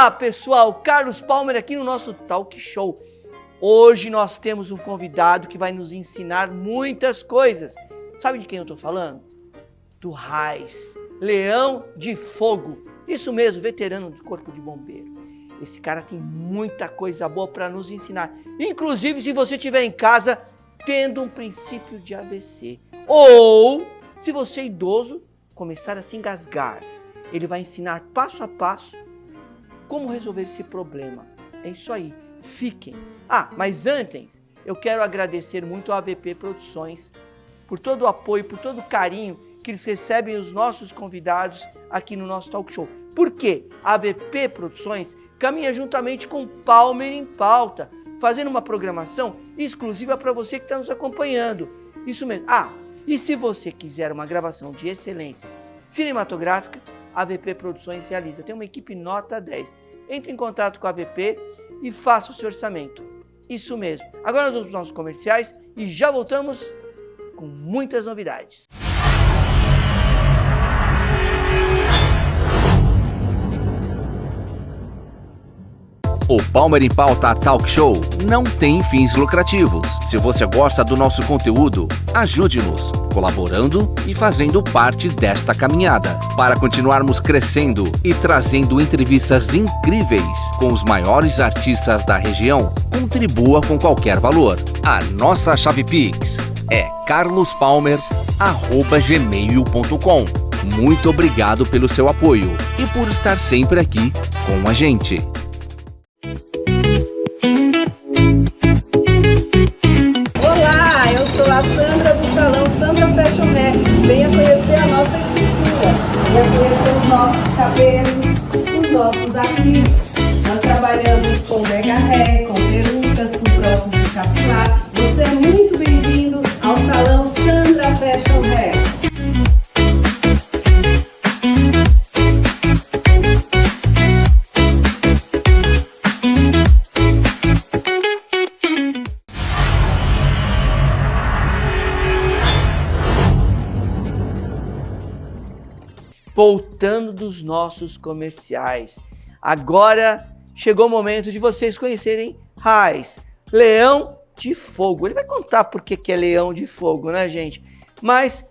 Olá pessoal, Carlos Palmer aqui no nosso Talk Show. Hoje nós temos um convidado que vai nos ensinar muitas coisas. Sabe de quem eu tô falando? Do Raiz, Leão de Fogo. Isso mesmo, veterano do Corpo de Bombeiro. Esse cara tem muita coisa boa para nos ensinar. Inclusive se você estiver em casa tendo um princípio de AVC. Ou se você é idoso começar a se engasgar. Ele vai ensinar passo a passo como resolver esse problema. É isso aí, fiquem. Mas antes, eu quero agradecer muito a AVP Produções por todo o apoio, por todo o carinho que eles recebem os nossos convidados aqui no nosso Talk Show. Por quê? A AVP Produções caminha juntamente com Palmer em Pauta, fazendo uma programação exclusiva para você que está nos acompanhando. Isso mesmo. E se você quiser uma gravação de excelência cinematográfica, a AVP Produções realiza. Tem uma equipe nota 10. Entre em contato com a AVP e faça o seu orçamento. Isso mesmo. Agora nós vamos para os nossos comerciais e já voltamos com muitas novidades. O Palmer em Pauta Talk Show não tem fins lucrativos. Se você gosta do nosso conteúdo, ajude-nos, colaborando e fazendo parte desta caminhada. Para continuarmos crescendo e trazendo entrevistas incríveis com os maiores artistas da região, contribua com qualquer valor. A nossa chave Pix é carlospalmer@gmail.com. Muito obrigado pelo seu apoio e por estar sempre aqui com a gente. Eu sou a Sandra do Salão Sandra Fashion Hair. Venha conhecer a nossa estrutura, venha conhecer os nossos cabelos, os nossos acrílicos. Nós trabalhamos com mega hair, com perucas, com prótese capilar. Você é muito bem-vindo ao Salão Sandra Fashion Hair. Voltando dos nossos comerciais. Agora chegou o momento de vocês conhecerem Raiz, Leão de Fogo. Ele vai contar por que é Leão de Fogo, né, gente? Mas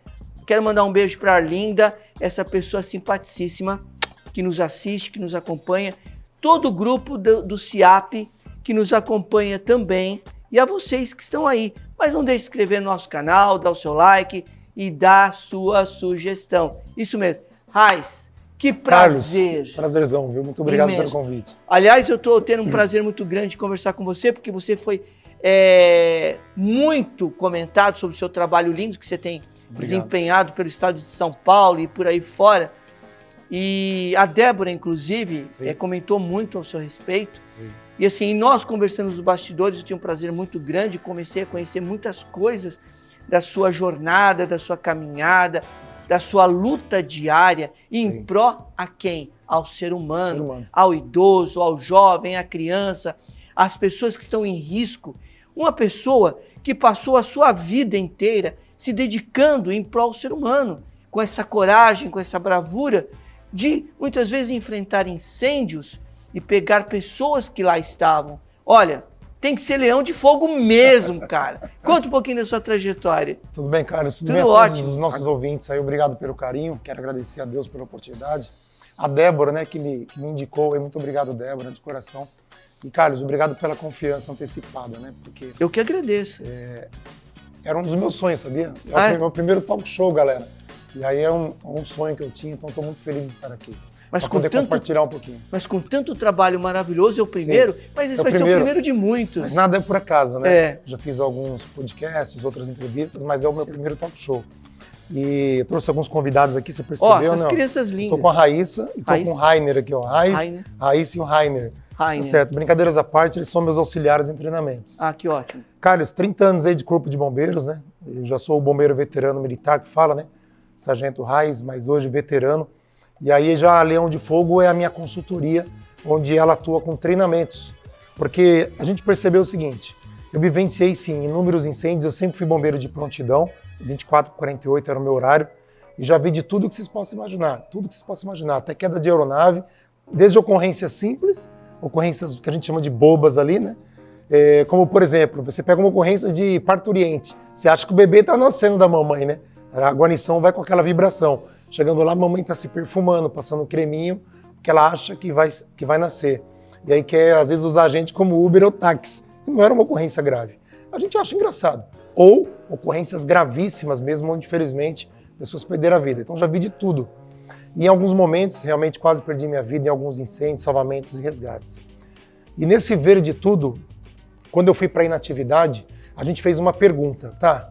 quero mandar um beijo para a Arlinda, essa pessoa simpaticíssima que nos assiste, que nos acompanha. Todo o grupo do CIAP que nos acompanha também. E a vocês que estão aí. Mas não deixe de se inscrever no nosso canal, dar o seu like e dar a sua sugestão. Isso mesmo. Raiz, que prazer. Carlos, prazerzão, viu? Muito obrigado imenso pelo convite. Aliás, eu estou tendo um prazer muito grande de conversar com você, porque você foi muito comentado sobre o seu trabalho lindo que você tem desempenhado pelo estado de São Paulo e por aí fora. E a Débora, inclusive, comentou muito ao seu respeito. Sim. E assim, nós conversando nos bastidores, eu tive um prazer muito grande, comecei a conhecer muitas coisas da sua jornada, da sua caminhada, da sua luta diária em pró a quem? Ao ser humano, ao idoso, ao jovem, à criança, às pessoas que estão em risco. Uma pessoa que passou a sua vida inteira se dedicando em prol ao ser humano, com essa coragem, com essa bravura de muitas vezes enfrentar incêndios e pegar pessoas que lá estavam. Olha, tem que ser Leão de Fogo mesmo, cara. Conta um pouquinho da sua trajetória. Tudo bem, Carlos? Tudo bem a todos os nossos ouvintes aí. Obrigado pelo carinho. Quero agradecer a Deus pela oportunidade. A Débora, né, que me indicou. Muito obrigado, Débora, de coração. E, Carlos, obrigado pela confiança antecipada, né? Porque eu que agradeço. Era um dos meus sonhos, sabia? É o meu primeiro talk show, galera. E aí é um sonho que eu tinha, então estou muito feliz de estar aqui. Mas poder compartilhar um pouquinho. Mas com tanto trabalho maravilhoso, é o primeiro, mas esse vai ser o primeiro de muitos. Mas nada é por acaso, né? Já fiz alguns podcasts, outras entrevistas, mas é o meu primeiro talk show. E eu trouxe alguns convidados aqui, você percebeu, essas crianças lindas. Estou com a Raíssa e estou com o Rainer aqui, ó. Raíssa e o Rainer. Tá certo, brincadeiras à parte, eles são meus auxiliares em treinamentos. Que ótimo. Carlos, 30 anos aí de Corpo de Bombeiros, né? Eu já sou o bombeiro veterano militar que fala, né? Sargento Raiz, mas hoje veterano. E aí já a Leão de Fogo é a minha consultoria, onde ela atua com treinamentos. Porque a gente percebeu o seguinte, eu vivenciei sim inúmeros incêndios, eu sempre fui bombeiro de prontidão, 24/48 era o meu horário, e já vi de tudo que vocês possam imaginar, até queda de aeronave, desde ocorrências simples, ocorrências que a gente chama de bobas ali, né? Como, por exemplo, você pega uma ocorrência de parturiente, você acha que o bebê está nascendo da mamãe, né? A guarnição vai com aquela vibração. Chegando lá, a mamãe está se perfumando, passando um creminho, porque ela acha que vai nascer. E aí quer, às vezes, usar a gente como Uber ou táxi. E não era uma ocorrência grave. A gente acha engraçado. Ou ocorrências gravíssimas mesmo, onde, infelizmente, pessoas perderam a vida. Então, já vi de tudo. E em alguns momentos, realmente, quase perdi minha vida em alguns incêndios, salvamentos e resgates. E nesse ver de tudo, quando eu fui para a inatividade, a gente fez uma pergunta, tá?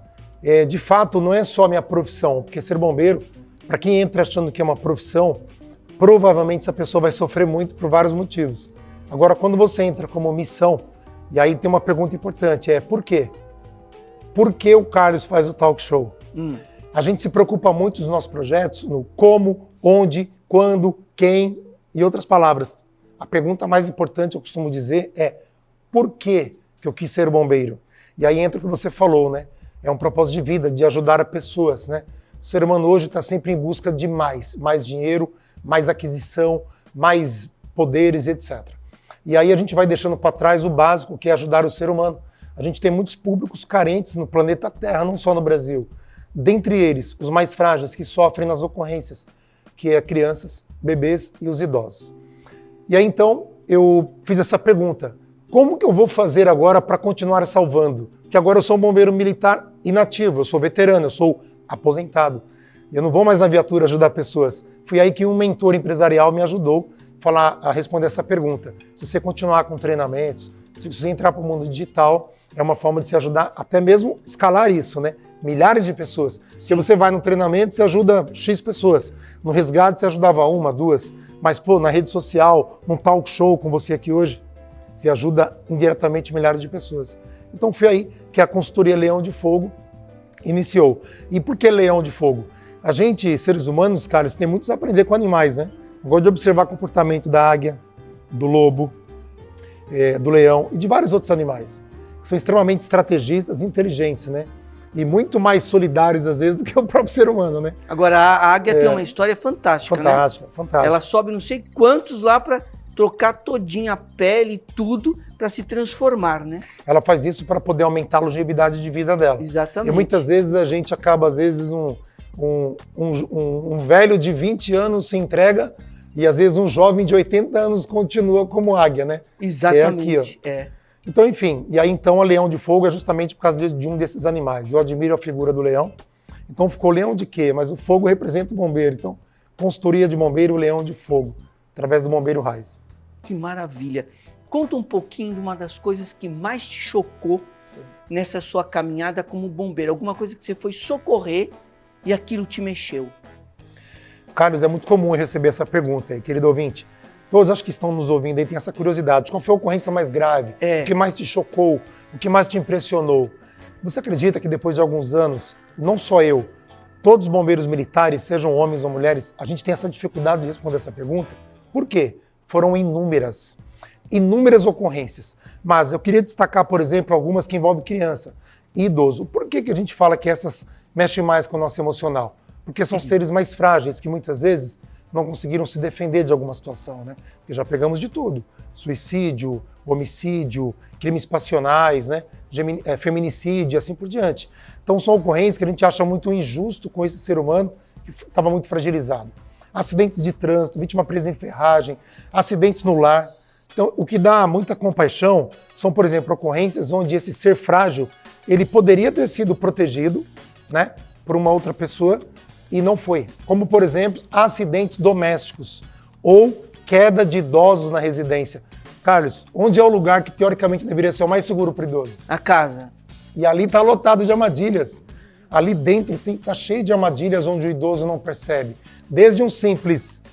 De fato, não é só a minha profissão, porque ser bombeiro, para quem entra achando que é uma profissão, provavelmente essa pessoa vai sofrer muito por vários motivos. Agora, quando você entra como missão, e aí tem uma pergunta importante, por quê? Por que o Carlos faz o talk show? A gente se preocupa muito nos nossos projetos, no como, onde, quando, quem e outras palavras. A pergunta mais importante, eu costumo dizer, por que eu quis ser bombeiro? E aí entra o que você falou, né? É um propósito de vida, de ajudar pessoas, né? O ser humano hoje está sempre em busca de mais dinheiro, mais aquisição, mais poderes, etc. E aí a gente vai deixando para trás o básico, que é ajudar o ser humano. A gente tem muitos públicos carentes no planeta Terra, não só no Brasil. Dentre eles, os mais frágeis, que sofrem nas ocorrências, que é crianças, bebês e os idosos. E aí então eu fiz essa pergunta: como que eu vou fazer agora para continuar salvando? Porque agora eu sou um bombeiro militar inativo, eu sou veterano, eu sou aposentado. Eu não vou mais na viatura ajudar pessoas. Foi aí que um mentor empresarial me ajudou a responder essa pergunta. Se você continuar com treinamentos, se você entrar para o mundo digital, é uma forma de se ajudar, até mesmo escalar isso, né? Milhares de pessoas. Se você vai no treinamento, você ajuda X pessoas. No resgate, você ajudava uma, duas. Mas, na rede social, num talk show com você aqui hoje, você ajuda indiretamente milhares de pessoas. Então foi aí que a consultoria Leão de Fogo iniciou. E por que Leão de Fogo? A gente, seres humanos, Carlos, tem muito a aprender com animais, né? Eu gosto de observar o comportamento da águia, do lobo, do leão e de vários outros animais, que são extremamente estrategistas e inteligentes, né? E muito mais solidários, às vezes, do que o próprio ser humano, né? Agora, a águia tem uma história fantástica, fantástica, né? Fantástica. Ela sobe não sei quantos lá para trocar todinha a pele e tudo para se transformar, né? Ela faz isso para poder aumentar a longevidade de vida dela. Exatamente. E muitas vezes a gente acaba, às vezes, um velho de 20 anos se entrega e às vezes um jovem de 80 anos continua como águia, né? Exatamente. Aqui, ó. Então, enfim, e aí então a Leão de Fogo é justamente por causa de um desses animais. Eu admiro a figura do leão. Então ficou leão de quê? Mas o fogo representa o bombeiro. Então, consultoria de bombeiro, Leão de Fogo, através do Bombeiro Raiz. Que maravilha. Conta um pouquinho de uma das coisas que mais te chocou nessa sua caminhada como bombeiro. Alguma coisa que você foi socorrer e aquilo te mexeu. Carlos, é muito comum eu receber essa pergunta aí, querido ouvinte. Todos acho que estão nos ouvindo aí têm essa curiosidade. Qual foi a ocorrência mais grave? O que mais te chocou? O que mais te impressionou? Você acredita que depois de alguns anos, não só eu, todos os bombeiros militares, sejam homens ou mulheres, a gente tem essa dificuldade de responder essa pergunta? Por quê? Foram inúmeras ocorrências. Mas eu queria destacar, por exemplo, algumas que envolvem criança e idoso. Por que a gente fala que essas mexem mais com o nosso emocional? Porque são seres mais frágeis, que muitas vezes não conseguiram se defender de alguma situação, né? Porque já pegamos de tudo. Suicídio, homicídio, crimes passionais, né? Feminicídio e assim por diante. Então são ocorrências que a gente acha muito injusto com esse ser humano que estava muito fragilizado. Acidentes de trânsito, vítima presa em ferragem, acidentes no lar. Então, o que dá muita compaixão são, por exemplo, ocorrências onde esse ser frágil, ele poderia ter sido protegido, né, por uma outra pessoa e não foi. Como, por exemplo, acidentes domésticos ou queda de idosos na residência. Carlos, onde é o lugar que teoricamente deveria ser o mais seguro para o idoso? A casa. E ali está lotado de armadilhas. Ali dentro está cheio de armadilhas onde o idoso não percebe. Desde um simples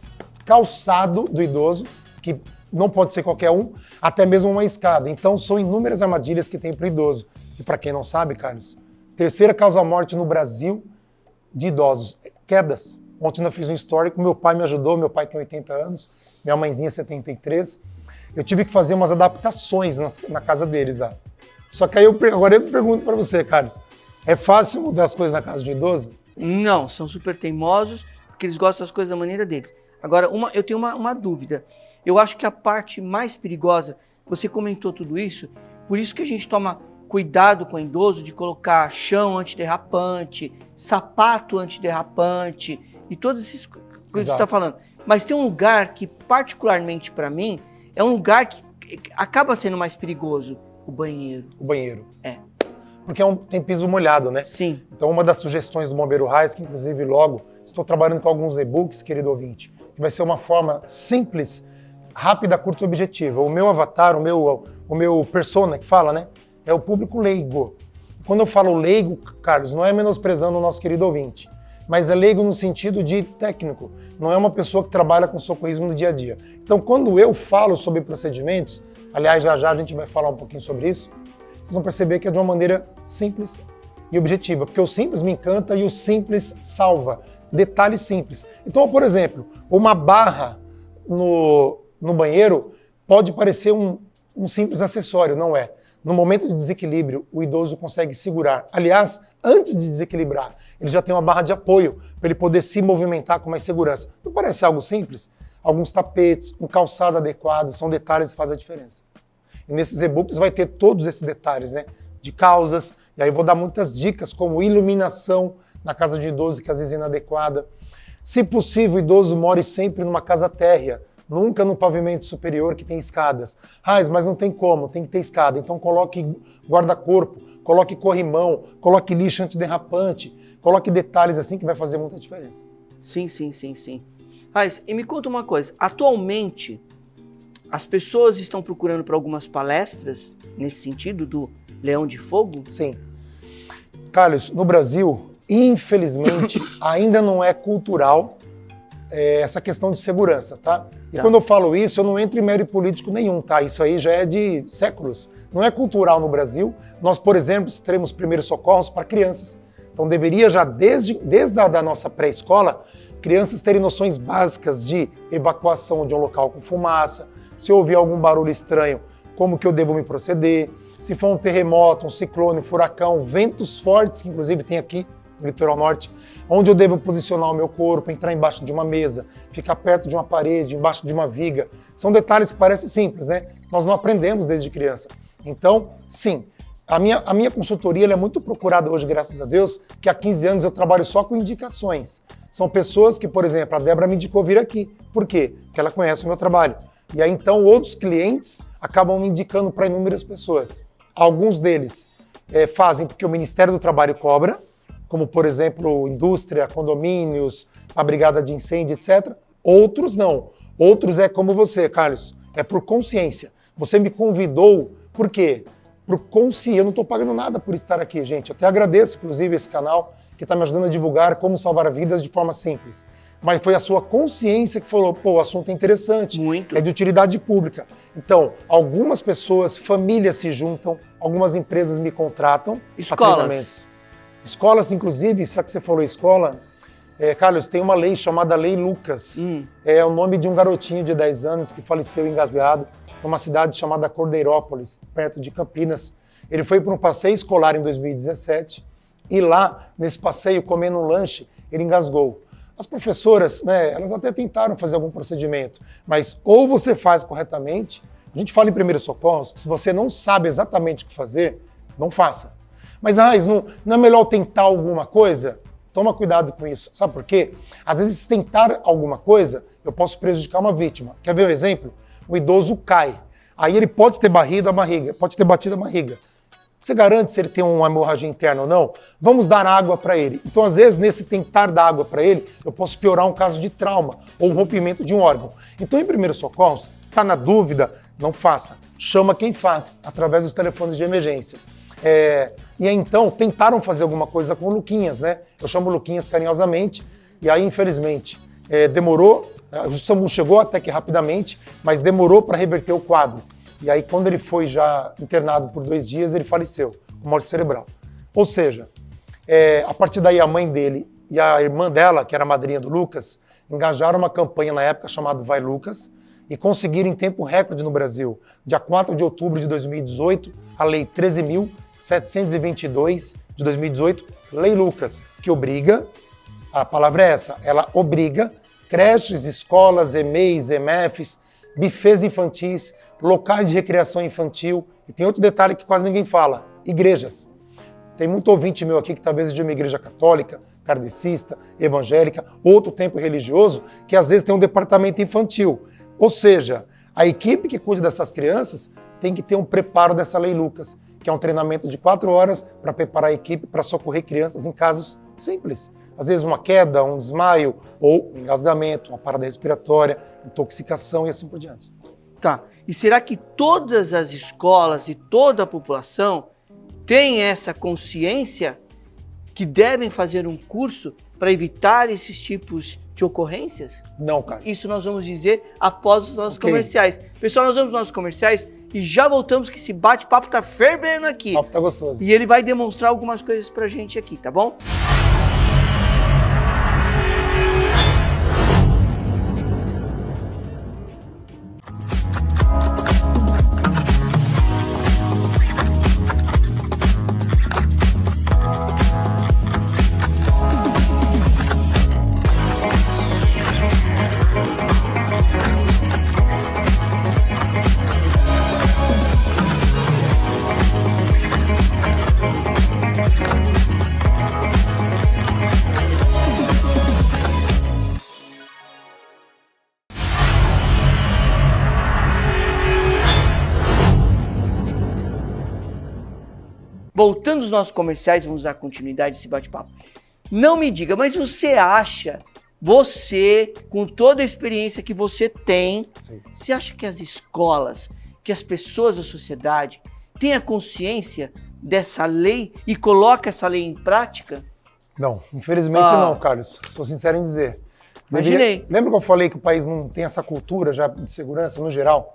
calçado do idoso, que não pode ser qualquer um, até mesmo uma escada. Então são inúmeras armadilhas que tem para o idoso. E para quem não sabe, Carlos, terceira causa-morte no Brasil de idosos, quedas. Ontem eu fiz um histórico, meu pai me ajudou, meu pai tem 80 anos, minha mãezinha 73. Eu tive que fazer umas adaptações na casa deles lá. Só que aí agora eu pergunto para você, Carlos, é fácil mudar as coisas na casa de um idoso? Não, são super teimosos, porque eles gostam das coisas da maneira deles. Agora, eu tenho uma dúvida. Eu acho que a parte mais perigosa, você comentou tudo isso, por isso que a gente toma cuidado com o idoso de colocar chão antiderrapante, sapato antiderrapante e todas essas coisas que você está falando. Mas tem um lugar que, particularmente para mim, é um lugar que acaba sendo mais perigoso, o banheiro. O banheiro. É. Porque tem piso molhado, né? Sim. Então, uma das sugestões do Bombeiro Raiz, que inclusive logo estou trabalhando com alguns e-books, querido ouvinte, que vai ser uma forma simples, rápida, curta e objetiva. O meu avatar, o meu persona que fala, né? É o público leigo. Quando eu falo leigo, Carlos, não é menosprezando o nosso querido ouvinte, mas é leigo no sentido de técnico. Não é uma pessoa que trabalha com socorrismo no dia a dia. Então, quando eu falo sobre procedimentos, aliás, já a gente vai falar um pouquinho sobre isso, vocês vão perceber que é de uma maneira simples e objetiva, porque o simples me encanta e o simples salva. Detalhes simples. Então, por exemplo, uma barra no banheiro pode parecer um simples acessório, não é? No momento de desequilíbrio, o idoso consegue segurar. Aliás, antes de desequilibrar, ele já tem uma barra de apoio para ele poder se movimentar com mais segurança. Não parece algo simples? Alguns tapetes, um calçado adequado, são detalhes que fazem a diferença. E nesses e-books vai ter todos esses detalhes, né? De causas, e aí eu vou dar muitas dicas, como iluminação na casa de idoso, que às vezes é inadequada. Se possível, o idoso more sempre numa casa térrea, nunca no pavimento superior que tem escadas. Mas não tem como, tem que ter escada. Então coloque guarda-corpo, coloque corrimão, coloque lixo antiderrapante, coloque detalhes assim que vai fazer muita diferença. Sim. E me conta uma coisa, atualmente as pessoas estão procurando por algumas palestras nesse sentido do Leão de Fogo? Sim. Carlos, no Brasil, infelizmente, ainda não é cultural essa questão de segurança, tá? E quando eu falo isso, eu não entro em mérito político nenhum, tá? Isso aí já é de séculos. Não é cultural no Brasil. Nós, por exemplo, teremos primeiros socorros para crianças. Então deveria já, desde a nossa pré-escola, crianças terem noções básicas de evacuação de um local com fumaça, se ouvir algum barulho estranho, como que eu devo me proceder, se for um terremoto, um ciclone, um furacão, ventos fortes, que inclusive tem aqui no litoral norte, onde eu devo posicionar o meu corpo, entrar embaixo de uma mesa, ficar perto de uma parede, embaixo de uma viga. São detalhes que parecem simples, né? Nós não aprendemos desde criança. Então, sim, a minha consultoria ela é muito procurada hoje, graças a Deus, que há 15 anos eu trabalho só com indicações. São pessoas que, por exemplo, a Débora me indicou vir aqui. Por quê? Porque ela conhece o meu trabalho. E aí, então, outros clientes acabam me indicando para inúmeras pessoas. Alguns deles fazem porque o Ministério do Trabalho cobra, como, por exemplo, indústria, condomínios, a brigada de incêndio, etc. Outros não. Outros é como você, Carlos, é por consciência. Você me convidou, por quê? Por consciência. Eu não estou pagando nada por estar aqui, gente. Eu até agradeço, inclusive, esse canal que está me ajudando a divulgar como salvar vidas de forma simples. Mas foi a sua consciência que falou, pô, o assunto é interessante, muito. É de utilidade pública. Então, algumas pessoas, famílias se juntam, algumas empresas me contratam. Escolas. Escolas, inclusive, já que você falou escola, Carlos, tem uma lei chamada Lei Lucas. É o nome de um garotinho de 10 anos que faleceu engasgado numa cidade chamada Cordeirópolis, perto de Campinas. Ele foi para um passeio escolar em 2017 e lá, nesse passeio, comendo um lanche, ele engasgou. As professoras, né, elas até tentaram fazer algum procedimento, mas ou você faz corretamente, a gente fala em primeiros socorros, que se você não sabe exatamente o que fazer, não faça. Mas, não é melhor tentar alguma coisa? Toma cuidado com isso. Sabe por quê? Às vezes, tentar alguma coisa, eu posso prejudicar uma vítima. Quer ver um exemplo? O idoso cai. Aí ele pode ter batido a barriga. Você garante se ele tem uma hemorragia interna ou não? Vamos dar água para ele. Então, às vezes, nesse tentar dar água para ele, eu posso piorar um caso de trauma ou um rompimento de um órgão. Então, em primeiros socorros, se está na dúvida, não faça. Chama quem faz, através dos telefones de emergência. E aí, então, tentaram fazer alguma coisa com o Luquinhas, né? Eu chamo o Luquinhas carinhosamente, e aí, infelizmente, demorou, o SAMU chegou até que rapidamente, mas demorou para reverter o quadro. E aí, quando ele foi já internado por 2 dias, ele faleceu, com morte cerebral. Ou seja, a partir daí, a mãe dele e a irmã dela, que era a madrinha do Lucas, engajaram uma campanha na época chamada Vai Lucas, e conseguiram em tempo recorde no Brasil, dia 4 de outubro de 2018, a Lei 13.722 de 2018, Lei Lucas, que obriga, a palavra é essa, ela obriga creches, escolas, EMEIs, EMFs, bufês infantis, locais de recreação infantil. E tem outro detalhe que quase ninguém fala, igrejas. Tem muito ouvinte meu aqui que talvez é de uma igreja católica, kardecista, evangélica, outro templo religioso, que às vezes tem um departamento infantil. Ou seja, a equipe que cuida dessas crianças tem que ter um preparo dessa Lei Lucas, que é um treinamento de 4 horas para preparar a equipe para socorrer crianças em casos simples. Às vezes uma queda, um desmaio, ou um engasgamento, uma parada respiratória, intoxicação e assim por diante. Tá. E será que todas as escolas e toda a população tem essa consciência que devem fazer um curso para evitar esses tipos de ocorrências? Não, cara. Isso nós vamos dizer após os nossos comerciais. Pessoal, nós vamos aos nossos comerciais e já voltamos, que esse bate-papo tá fervendo aqui. O papo tá gostoso. E ele vai demonstrar algumas coisas pra gente aqui, tá bom? Voltando aos nossos comerciais, vamos dar continuidade a esse bate-papo. Não me diga, mas você acha, você, com toda a experiência que você tem, Sim. você acha que as escolas, que as pessoas da sociedade têm a consciência dessa lei e coloca essa lei em prática? Não, infelizmente não, Carlos. Sou sincero em dizer. Imaginei. Lembra que eu falei que o país não tem essa cultura já de segurança no geral?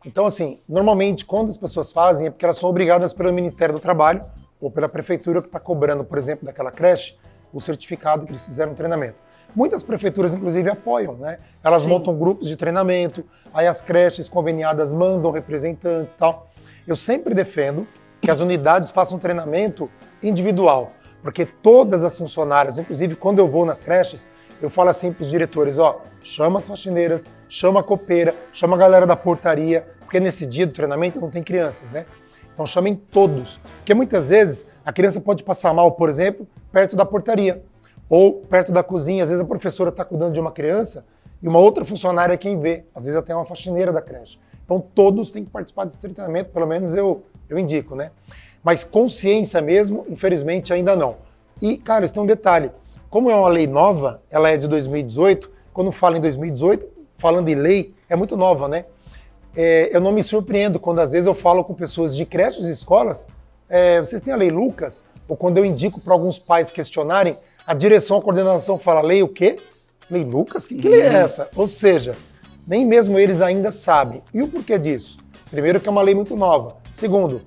Então, assim, normalmente quando as pessoas fazem é porque elas são obrigadas pelo Ministério do Trabalho ou pela prefeitura que está cobrando, por exemplo, daquela creche, o certificado que eles fizeram no treinamento. Muitas prefeituras, inclusive, apoiam, né? Elas montam grupos de treinamento, aí as creches conveniadas mandam representantes e tal. Eu sempre defendo que as unidades façam treinamento individual, porque todas as funcionárias, inclusive quando eu vou nas creches, eu falo assim para os diretores, ó, chama as faxineiras, chama a copeira, chama a galera da portaria, porque nesse dia do treinamento não tem crianças, né? Então chamem todos, porque muitas vezes a criança pode passar mal, por exemplo, perto da portaria, ou perto da cozinha. Às vezes a professora está cuidando de uma criança e uma outra funcionária é quem vê, às vezes até uma faxineira da creche. Então todos têm que participar desse treinamento, pelo menos eu indico, né? Mas consciência mesmo, infelizmente, ainda não. E, cara, isso tem um detalhe. Como é uma lei nova, ela é de 2018, quando fala em 2018, falando em lei, é muito nova, né? Eu não me surpreendo quando às vezes eu falo com pessoas de creches e escolas, vocês têm a Lei Lucas? Ou quando eu indico para alguns pais questionarem, a direção, a coordenação fala, lei o quê? Lei Lucas? Que lei é essa? Ou seja, nem mesmo eles ainda sabem. E o porquê disso? Primeiro, que é uma lei muito nova. Segundo,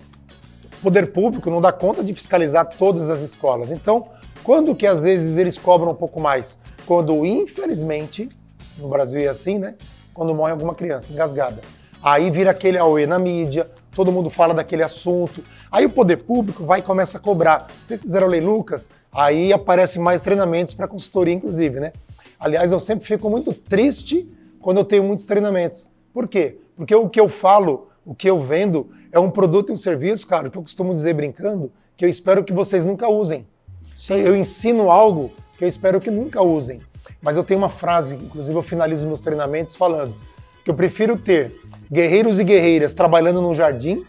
o poder público não dá conta de fiscalizar todas as escolas. Então, quando que às vezes eles cobram um pouco mais? Quando, infelizmente, no Brasil é assim, né? Quando morre alguma criança engasgada. Aí vira aquele auê na mídia, todo mundo fala daquele assunto. Aí o poder público vai e começa a cobrar. Vocês fizeram a Lei Lucas? Aí aparecem mais treinamentos para consultoria, inclusive, né? Aliás, eu sempre fico muito triste quando eu tenho muitos treinamentos. Por quê? Porque o que eu falo, o que eu vendo, é um produto e um serviço, cara, que eu costumo dizer brincando, que eu espero que vocês nunca usem. Eu ensino algo que eu espero que nunca usem. Mas eu tenho uma frase, inclusive eu finalizo meus treinamentos falando, que eu prefiro ter guerreiros e guerreiras trabalhando num jardim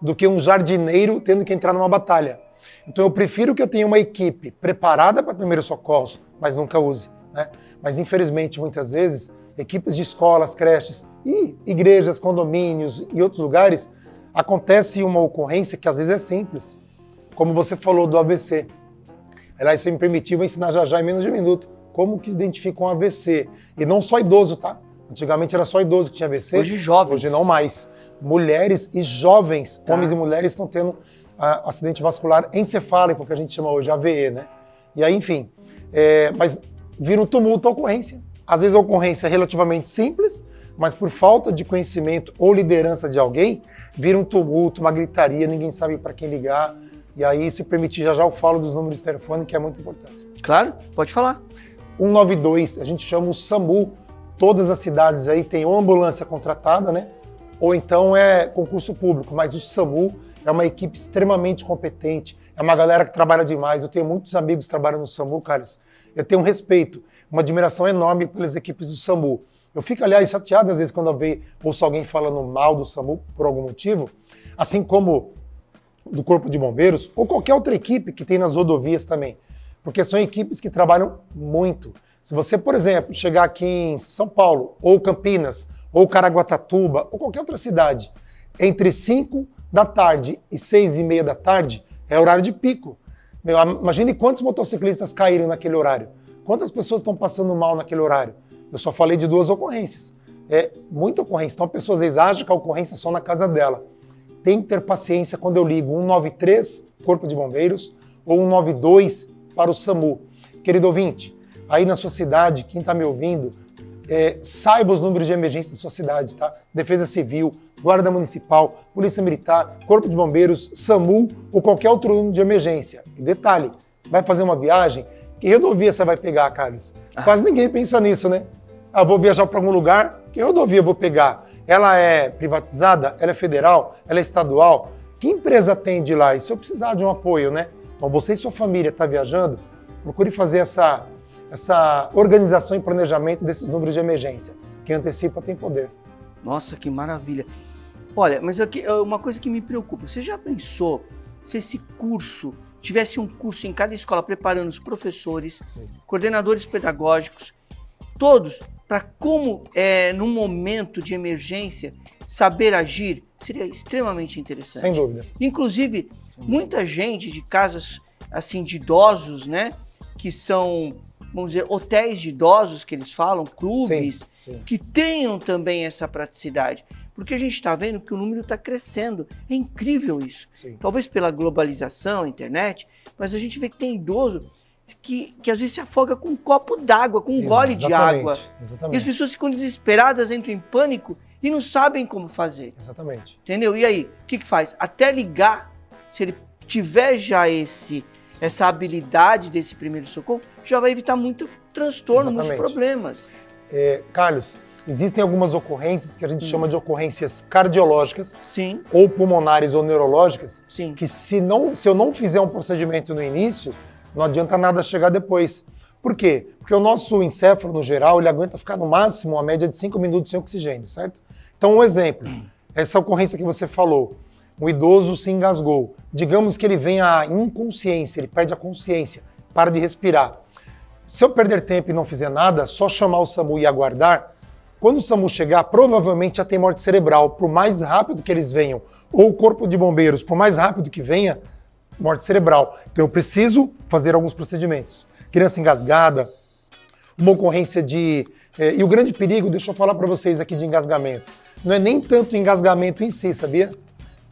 do que um jardineiro tendo que entrar numa batalha. Então eu prefiro que eu tenha uma equipe preparada para primeiros socorros, mas nunca use, né? Mas infelizmente, muitas vezes, equipes de escolas, creches e igrejas, condomínios e outros lugares, acontece uma ocorrência que às vezes é simples, como você falou do AVC. Aliás, se me permitir, vou ensinar já em menos de um minuto como que se identifica um AVC. E não só idoso, tá? Antigamente era só idoso que tinha AVC. Hoje jovens. Hoje não mais. Mulheres e jovens, homens e mulheres estão tendo acidente vascular encefálico, que a gente chama hoje AVE, né? E aí, enfim, mas vira um tumulto a ocorrência. Às vezes a ocorrência é relativamente simples, mas por falta de conhecimento ou liderança de alguém, vira um tumulto, uma gritaria, ninguém sabe para quem ligar. E aí, se permitir, já eu falo dos números de telefone, que é muito importante. Claro, pode falar. 192, a gente chama o SAMU, todas as cidades aí têm ou ambulância contratada, né? Ou então é concurso público, mas o SAMU é uma equipe extremamente competente, é uma galera que trabalha demais. Eu tenho muitos amigos que trabalham no SAMU, Carlos. Eu tenho um respeito, uma admiração enorme pelas equipes do SAMU. Eu fico, aliás, chateado às vezes quando ouço alguém falando mal do SAMU por algum motivo, assim como do Corpo de Bombeiros ou qualquer outra equipe que tem nas rodovias também, porque são equipes que trabalham muito. Se você, por exemplo, chegar aqui em São Paulo, ou Campinas, ou Caraguatatuba, ou qualquer outra cidade, entre 5 da tarde e 6:30 da tarde, é horário de pico. Meu, imagine quantos motociclistas caíram naquele horário. Quantas pessoas estão passando mal naquele horário. Eu só falei de 2 ocorrências. É muita ocorrência. Então a pessoa às vezes acha que a ocorrência é só na casa dela. Tem que ter paciência quando eu ligo 193, Corpo de Bombeiros, ou 192 para o SAMU. Querido ouvinte, aí na sua cidade, quem está me ouvindo, saiba os números de emergência da sua cidade, tá? Defesa Civil, Guarda Municipal, Polícia Militar, Corpo de Bombeiros, SAMU ou qualquer outro número de emergência. E detalhe, vai fazer uma viagem, que rodovia você vai pegar, Carlos? Quase ninguém pensa nisso, né? Ah, vou viajar para algum lugar, que rodovia eu vou pegar? Ela é privatizada? Ela é federal? Ela é estadual? Que empresa atende lá? E se eu precisar de um apoio, né? Então você e sua família estão viajando, procure fazer essa organização e planejamento desses números de emergência. Quem antecipa tem poder. Nossa, que maravilha. Olha, mas aqui uma coisa que me preocupa. Você já pensou se esse curso tivesse um curso em cada escola preparando os professores, Sim. coordenadores pedagógicos, todos, para como, num momento de emergência, saber agir? Seria extremamente interessante. Sem dúvidas. Inclusive, muita gente de casas assim de idosos, né, que são, vamos dizer, hotéis de idosos que eles falam, clubes, Sim. que tenham também essa praticidade. Porque a gente está vendo que o número está crescendo. É incrível isso. Sim. Talvez pela globalização, internet, mas a gente vê que tem idoso que às vezes se afoga com um copo d'água, com um gole de água. E as Exatamente. pessoas ficam desesperadas, entram em pânico e não sabem como fazer. Exatamente. Entendeu? E aí, o que faz? Até ligar, se ele tiver já essa habilidade desse primeiro socorro, já vai evitar muito transtorno, muitos Exatamente. problemas. Carlos, existem algumas ocorrências que a gente chama de ocorrências cardiológicas, Sim, ou pulmonares ou neurológicas, sim. que se eu não fizer um procedimento no início, não adianta nada chegar depois. Por quê? Porque o nosso encéfalo, no geral, ele aguenta ficar no máximo uma média de 5 minutos sem oxigênio, certo? Então, um exemplo, essa ocorrência que você falou, um idoso se engasgou. Digamos que ele vem à inconsciência, ele perde a consciência, para de respirar. Se eu perder tempo e não fizer nada, só chamar o SAMU e aguardar, quando o SAMU chegar, provavelmente já tem morte cerebral. Por mais rápido que eles venham, ou o Corpo de Bombeiros, por mais rápido que venha, morte cerebral. Então eu preciso fazer alguns procedimentos. Criança engasgada, uma ocorrência de... E o grande perigo, deixa eu falar para vocês aqui de engasgamento, não é nem tanto o engasgamento em si, sabia?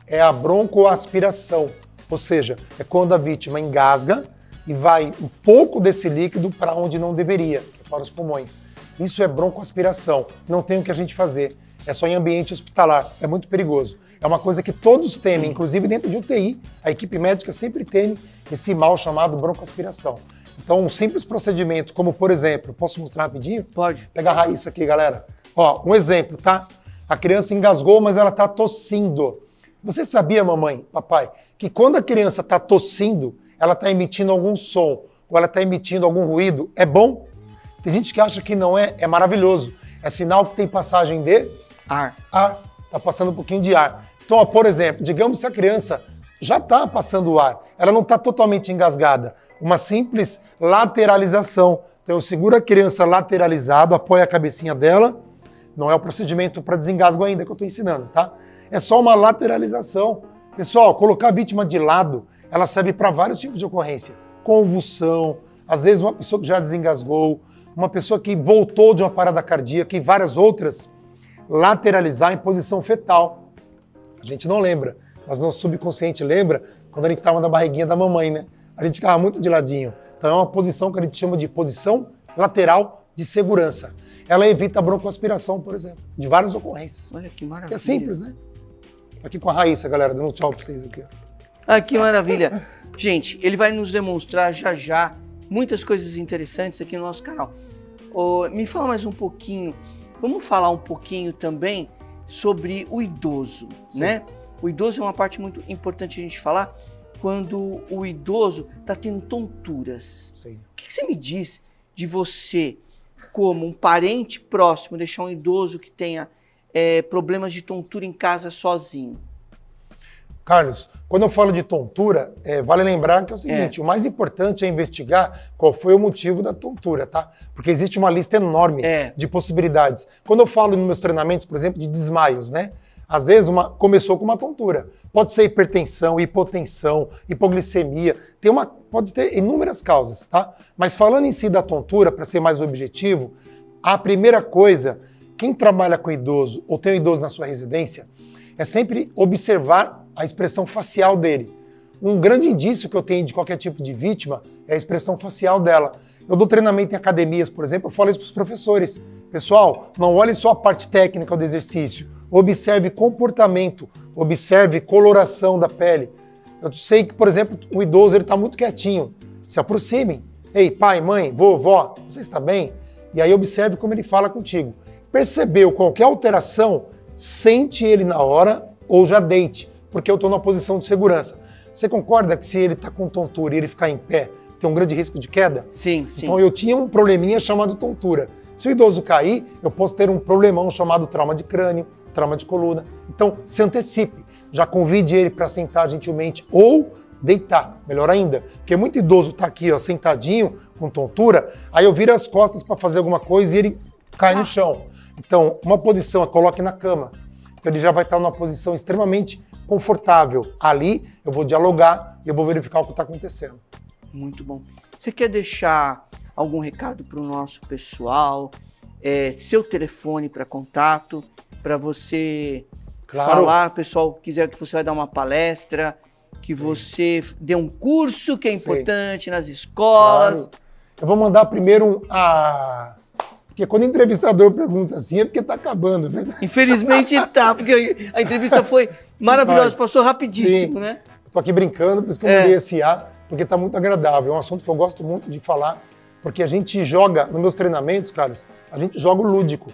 É a broncoaspiração. Ou seja, é quando a vítima engasga e vai um pouco desse líquido para onde não deveria, que é para os pulmões. Isso é broncoaspiração. Não tem o que a gente fazer. É só em ambiente hospitalar. É muito perigoso. É uma coisa que todos temem, inclusive dentro de UTI, a equipe médica sempre teme esse mal chamado broncoaspiração. Então, um simples procedimento, como por exemplo, posso mostrar rapidinho? Pode. Pega a Raíssa aqui, galera. Ó, um exemplo, tá? A criança engasgou, mas ela tá tossindo. Você sabia, mamãe, papai, que quando a criança tá tossindo, ela tá emitindo algum som, ou ela tá emitindo algum ruído? É bom? Tem gente que acha que não é, é maravilhoso. É sinal que tem passagem de Ar. tá passando um pouquinho de ar. Então, ó, por exemplo, digamos que a criança já está passando o ar, ela não está totalmente engasgada. Uma simples lateralização. Então, eu seguro a criança lateralizado, apoio a cabecinha dela. Não é o procedimento para desengasgo ainda que eu estou ensinando, tá? É só uma lateralização. Pessoal, colocar a vítima de lado, ela serve para vários tipos de ocorrência. Convulsão, às vezes uma pessoa que já desengasgou, uma pessoa que voltou de uma parada cardíaca e várias outras. Lateralizar em posição fetal. A gente não lembra, mas nosso subconsciente lembra quando a gente estava na barriguinha da mamãe, né? A gente ficava muito de ladinho. Então é uma posição que a gente chama de posição lateral de segurança. Ela evita a broncoaspiração, por exemplo, de várias ocorrências. Olha que maravilha. É simples, né? Tô aqui com a Raíssa, galera, dando um tchau pra vocês aqui. Ah, que maravilha. Gente, ele vai nos demonstrar já muitas coisas interessantes aqui no nosso canal. Me fala mais um pouquinho Vamos falar um pouquinho também sobre o idoso, né? O idoso é uma parte muito importante a gente falar quando o idoso está tendo tonturas. Sim. O que você me diz de você, como um parente próximo, deixar um idoso que tenha problemas de tontura em casa sozinho? Carlos, quando eu falo de tontura, vale lembrar que é o seguinte, o mais importante é investigar qual foi o motivo da tontura, tá? Porque existe uma lista enorme de possibilidades. Quando eu falo nos meus treinamentos, por exemplo, de desmaios, né? Às vezes começou com uma tontura. Pode ser hipertensão, hipotensão, hipoglicemia, pode ter inúmeras causas, tá? Mas falando em si da tontura, para ser mais objetivo, a primeira coisa, quem trabalha com idoso ou tem um idoso na sua residência, é sempre observar a expressão facial dele. Um grande indício que eu tenho de qualquer tipo de vítima é a expressão facial dela. Eu dou treinamento em academias, por exemplo, eu falo isso para os professores. Pessoal, não olhe só a parte técnica do exercício, observe comportamento, observe coloração da pele. Eu sei que, por exemplo, o idoso está muito quietinho. Se aproximem. Ei, pai, mãe, vovó, você está bem? E aí observe como ele fala contigo. Percebeu qualquer alteração, sente ele na hora ou já deite, porque eu estou na posição de segurança. Você concorda que se ele está com tontura e ele ficar em pé, tem um grande risco de queda? Sim, sim. Então eu tinha um probleminha chamado tontura. Se o idoso cair, eu posso ter um problemão chamado trauma de crânio, trauma de coluna. Então se antecipe, já convide ele para sentar gentilmente ou deitar, melhor ainda. Porque muito idoso está aqui, ó, sentadinho, com tontura, aí eu viro as costas para fazer alguma coisa e ele cai no chão. Então, uma posição, coloque na cama. Então ele já vai estar numa posição extremamente confortável. Ali eu vou dialogar e eu vou verificar o que está acontecendo. Muito bom. Você quer deixar algum recado para o nosso pessoal? Seu telefone para contato, para você falar, pessoal, quiser que você vai dar uma palestra, que você dê um curso que é importante nas escolas. Claro. Eu vou mandar primeiro Porque quando o entrevistador pergunta assim, é porque está acabando, é verdade? Infelizmente está, porque a entrevista foi maravilhosa, passou rapidíssimo, né? Estou aqui brincando, por isso que eu mandei esse porque está muito agradável. É um assunto que eu gosto muito de falar, porque a gente joga, nos meus treinamentos, Carlos, a gente joga o lúdico.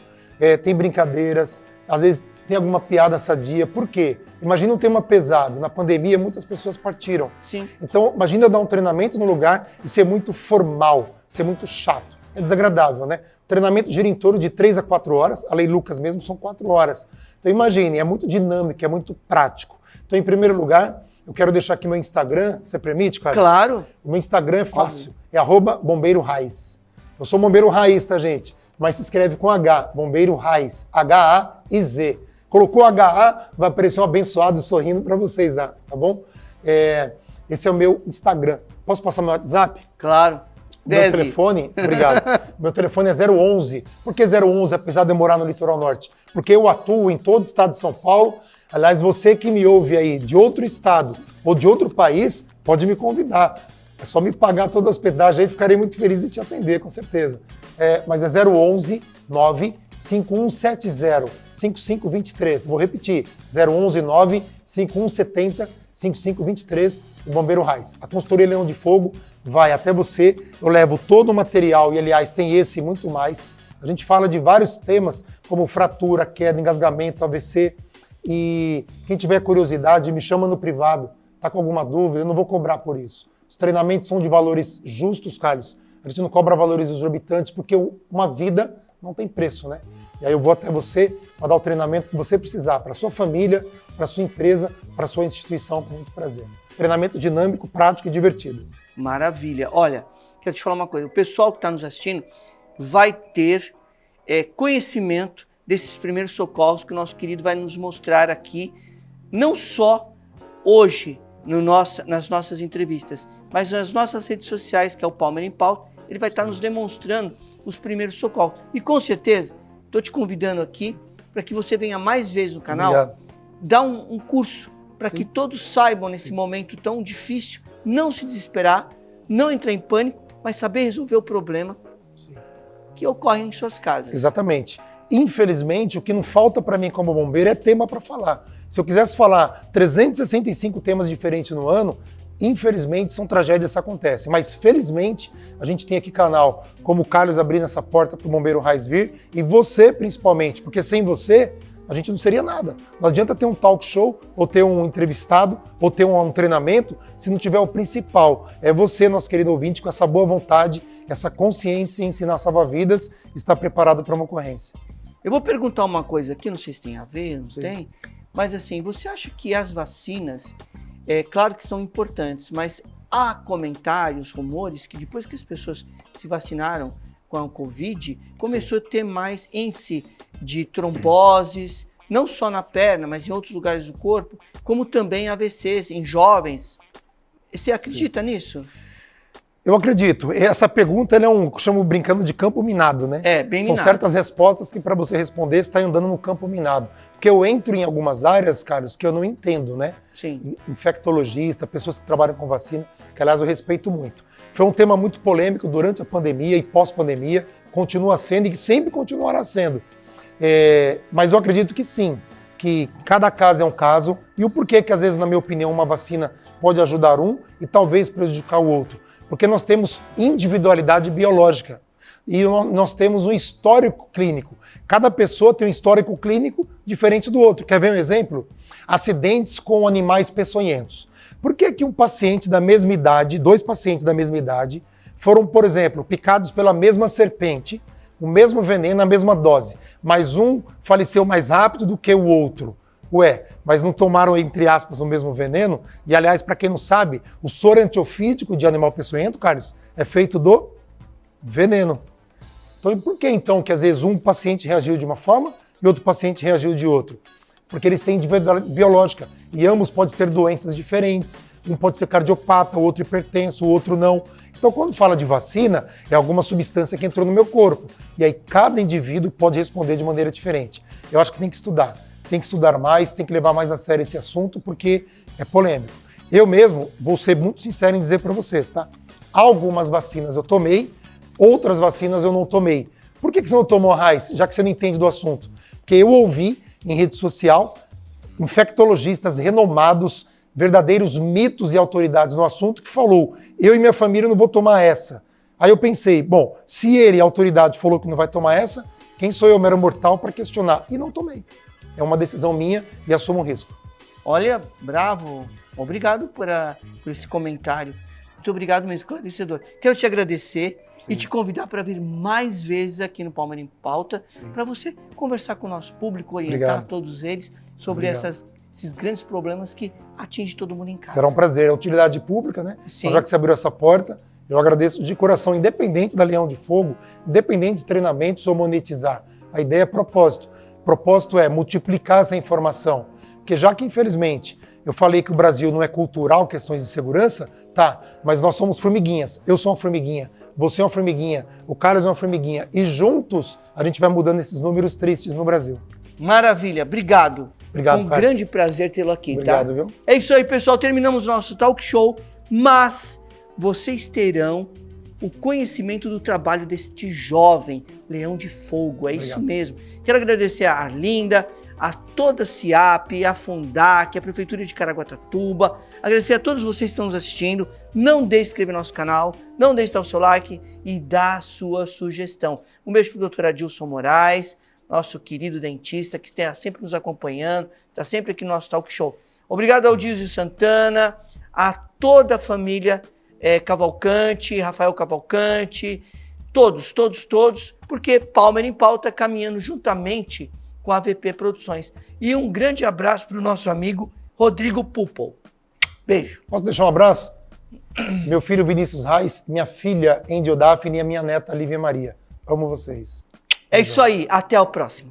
Tem brincadeiras, às vezes tem alguma piada sadia. Por quê? Imagina um tema pesado. Na pandemia, muitas pessoas partiram. Sim. Então, imagina eu dar um treinamento no lugar e ser muito formal, ser muito chato. É desagradável, né? O treinamento gira em torno de 3 a 4 horas, a Lei Lucas mesmo são 4 horas. Então imagine, é muito dinâmico, é muito prático. Então, em primeiro lugar, eu quero deixar aqui meu Instagram, você permite, Carlos? Claro. O meu Instagram é fácil, é @bombeiroRaiz. Eu sou bombeiro raiz, tá, gente? Mas se escreve com H, bombeiro raiz, H-A-I-Z. Colocou H-A, vai aparecer um abençoado sorrindo para vocês lá, tá bom? Esse é o meu Instagram. Posso passar meu WhatsApp? Claro. Meu telefone, obrigado. Meu telefone é 011. Por que 011, apesar de eu morar no litoral norte? Porque eu atuo em todo o estado de São Paulo. Aliás, você que me ouve aí de outro estado ou de outro país, pode me convidar. É só me pagar toda a hospedagem aí, ficarei muito feliz de te atender, com certeza. Mas é 011 95170 5523. Vou repetir, 011 95170 5523, o Bombeiro Raiz. A consultoria Leão de Fogo vai até você, eu levo todo o material, e aliás tem esse e muito mais. A gente fala de vários temas, como fratura, queda, engasgamento, AVC, e quem tiver curiosidade me chama no privado, tá com alguma dúvida, eu não vou cobrar por isso. Os treinamentos são de valores justos, Carlos, a gente não cobra valores exorbitantes, porque uma vida não tem preço, né? E aí eu vou até você para dar o treinamento que você precisar, para sua família, para sua empresa, para sua instituição, com muito prazer. Treinamento dinâmico, prático e divertido. Maravilha. Olha, quero te falar uma coisa. O pessoal que está nos assistindo vai ter conhecimento desses primeiros socorros que o nosso querido vai nos mostrar aqui, não só hoje nas nossas entrevistas, mas nas nossas redes sociais, que é o Palmer em Pauta. Ele vai estar nos demonstrando os primeiros socorros. E com certeza, estou te convidando aqui para que você venha mais vezes no canal, dar um curso para que todos saibam nesse momento tão difícil, não se desesperar, não entrar em pânico, mas saber resolver o problema que ocorre em suas casas. Exatamente. Infelizmente, o que não falta para mim como bombeiro é tema para falar. Se eu quisesse falar 365 temas diferentes no ano, Infelizmente, são tragédias que acontecem, mas felizmente a gente tem aqui canal como o Carlos abrindo essa porta para o Bombeiro Raiz vir e você principalmente, porque sem você a gente não seria nada. Não adianta ter um talk show, ou ter um entrevistado, ou ter um treinamento, se não tiver o principal. É você, nosso querido ouvinte, com essa boa vontade, essa consciência em ensinar a salvar vidas, estar preparado para uma ocorrência. Eu vou perguntar uma coisa aqui, não sei se tem a ver, não Sim. tem, mas assim, você acha que as vacinas, claro que são importantes, mas há comentários, rumores, que depois que as pessoas se vacinaram com a Covid, começou a ter mais índice de tromboses, não só na perna, mas em outros lugares do corpo, como também AVCs em jovens. Você acredita nisso? Eu acredito. Essa pergunta é chamo brincando de campo minado, né? Bem São minado. certas respostas que para você responder, você está andando no campo minado. Porque eu entro em algumas áreas, Carlos, que eu não entendo, né? Sim. Infectologista, pessoas que trabalham com vacina, que aliás eu respeito muito. Foi um tema muito polêmico durante a pandemia e pós-pandemia, continua sendo e que sempre continuará sendo. Mas eu acredito que sim, que cada caso é um caso e o porquê que às vezes, na minha opinião, uma vacina pode ajudar um e talvez prejudicar o outro. Porque nós temos individualidade biológica e nós temos um histórico clínico. Cada pessoa tem um histórico clínico diferente do outro. Quer ver um exemplo? Acidentes com animais peçonhentos. Por que que um paciente da mesma idade, dois pacientes da mesma idade, foram, por exemplo, picados pela mesma serpente, o mesmo veneno, a mesma dose, mas um faleceu mais rápido do que o outro? Ué, mas não tomaram, entre aspas, o mesmo veneno? E, aliás, para quem não sabe, o soro antiofídico de animal peçonhento, Carlos, é feito do veneno. Então, e por que, então, que às vezes um paciente reagiu de uma forma e outro paciente reagiu de outro? Porque eles têm individualidade biológica e ambos podem ter doenças diferentes. Um pode ser cardiopata, o outro hipertenso, o outro não. Então, quando fala de vacina, é alguma substância que entrou no meu corpo. E aí, cada indivíduo pode responder de maneira diferente. Eu acho que tem que estudar. Tem que estudar mais, tem que levar mais a sério esse assunto, porque é polêmico. Eu mesmo vou ser muito sincero em dizer para vocês, tá? Algumas vacinas eu tomei, outras vacinas eu não tomei. Por que você não tomou, Raiz? Já que você não entende do assunto. Porque eu ouvi em rede social infectologistas renomados, verdadeiros mitos e autoridades no assunto, que falou, eu e minha família não vou tomar essa. Aí eu pensei, bom, se ele, a autoridade, falou que não vai tomar essa, quem sou eu, mero mortal, para questionar? E não tomei. É uma decisão minha e assumo o risco. Olha, bravo. Obrigado por esse comentário. Muito obrigado, meu esclarecedor. Quero te agradecer e te convidar para vir mais vezes aqui no Palmeira em Pauta, para você conversar com o nosso público, orientar todos eles sobre esses grandes problemas que atingem todo mundo em casa. Será um prazer. É utilidade pública, né? Sim. Então, já que você abriu essa porta, eu agradeço de coração, independente da Leão de Fogo, independente de treinamentos ou monetizar. A ideia é propósito. O propósito é multiplicar essa informação. Porque já que, infelizmente, eu falei que o Brasil não é cultural, questões de segurança, tá, mas nós somos formiguinhas. Eu sou uma formiguinha, você é uma formiguinha, o Carlos é uma formiguinha. E juntos a gente vai mudando esses números tristes no Brasil. Maravilha, obrigado. Obrigado, Foi um Carlos. grande prazer tê-lo aqui, Obrigado, tá? viu? É isso aí, pessoal. Terminamos nosso talk show, mas vocês terão o conhecimento do trabalho deste jovem Leão de Fogo. É isso mesmo. Quero agradecer a Arlinda, a toda a CIAP, a Fundac, a Prefeitura de Caraguatatuba. Agradecer a todos vocês que estão nos assistindo. Não deixe de se inscrever no nosso canal, não deixe de dar o seu like e dar a sua sugestão. Um beijo para o Dr. Adilson Moraes, nosso querido dentista, que está sempre nos acompanhando, está sempre aqui no nosso talk show. Obrigado ao Dizio Santana, a toda a família Cavalcante, Rafael Cavalcante, todos, porque Palmeira em Pauta caminhando juntamente com a AVP Produções. E um grande abraço para o nosso amigo Rodrigo Pupol. Beijo. Posso deixar um abraço? Meu filho Vinícius Reis, minha filha Angel Daphne e a minha neta Lívia Maria. Amo vocês. É isso aí, até o próximo.